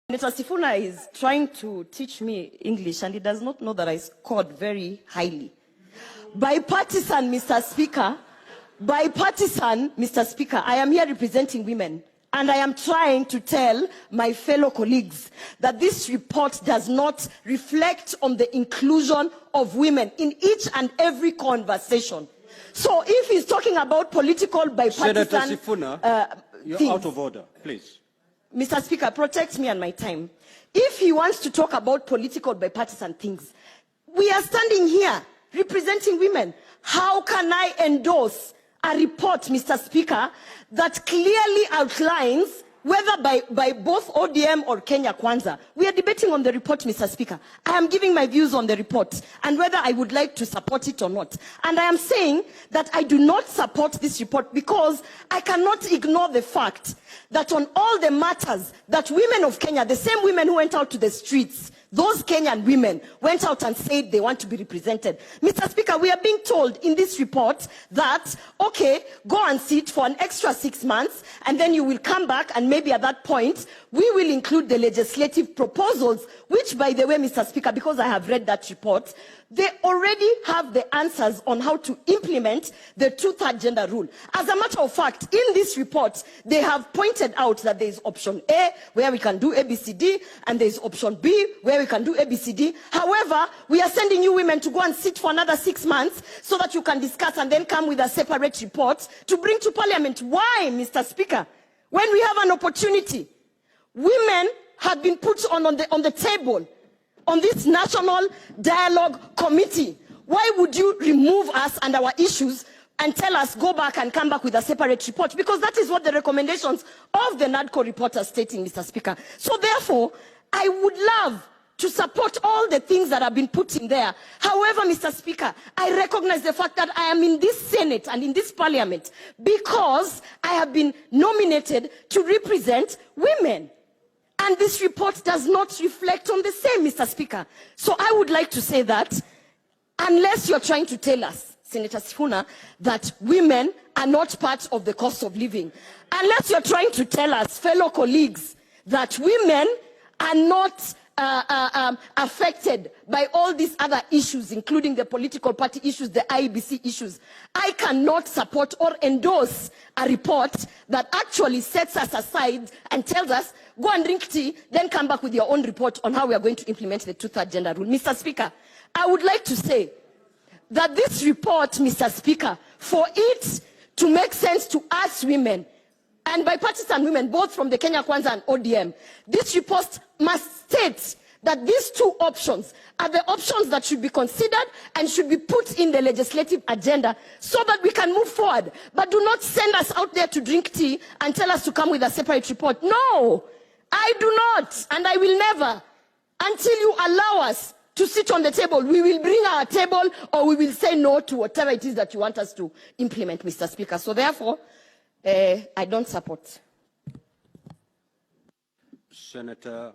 Senator Sifuna is trying to teach me English, and he does not know that I scored very highly. Bipartisan, Mr. Speaker. Bipartisan, Mr. Speaker. I am here representing women, and I am trying to tell my fellow colleagues that this report does not reflect on the inclusion of women in each and every conversation. So if he's talking about political bipartisan... Senator Sifuna, you're out of order, please. Mr. Speaker, protect me and my time. If he wants to talk about political bipartisan things, we are standing here representing women. How can I endorse a report, Mr. Speaker, that clearly outlines whether by both ODM or Kenya Kwanza? We are debating on the report, Mr. Speaker. I am giving my views on the report and whether I would like to support it or not. And I am saying that I do not support this report because I cannot ignore the fact that on all the matters that women of Kenya, the same women who went out to the streets, those Kenyan women went out and said they want to be represented. Mr. Speaker, we are being told in this report that, okay, go and sit for an extra 6 months, and then you will come back, and maybe at that point, we will include the legislative proposals, which, by the way, Mr. Speaker, because I have read that report, they already have the answers on how to implement the two-third gender rule. As a matter of fact, in this report, they have pointed out that there is option A, where we can do ABCD, and there is option B, where we can do ABCD. However, we are sending you women to go and sit for another 6 months so that you can discuss and then come with a separate report to bring to Parliament. Why, Mr. Speaker? When we have an opportunity, women have been put on the table on this National Dialogue Committee. Why would you remove us and our issues and tell us go back and come back with a separate report? Because that is what the recommendations of the NADCO report are stating, Mr. Speaker. So therefore, I would love to support all the things that have been put in there. However, Mr. Speaker, I recognize the fact that I am in this Senate and in this Parliament because I have been nominated to represent women. And this report does not reflect on the same, Mr. Speaker. So I would like to say that unless you're trying to tell us, Senator Sifuna, that women are not part of the cost of living, unless you're trying to tell us, fellow colleagues, that women are not affected by all these other issues, including the political party issues, the IEBC issues, I cannot support or endorse a report that actually sets us aside and tells us, go and drink tea, then come back with your own report on how we are going to implement the two-third gender rule. Mr. Speaker, I would like to say that this report, Mr. Speaker, for it to make sense to us women, and bipartisan women, both from the Kenya Kwanza and ODM, this report must state that these two options are the options that should be considered and should be put in the legislative agenda so that we can move forward. But do not send us out there to drink tea and tell us to come with a separate report. No, I do not, and I will never. Until you allow us to sit on the table, we will bring our table or we will say no to whatever it is that you want us to implement, Mr. Speaker. So therefore, I don't support. Senator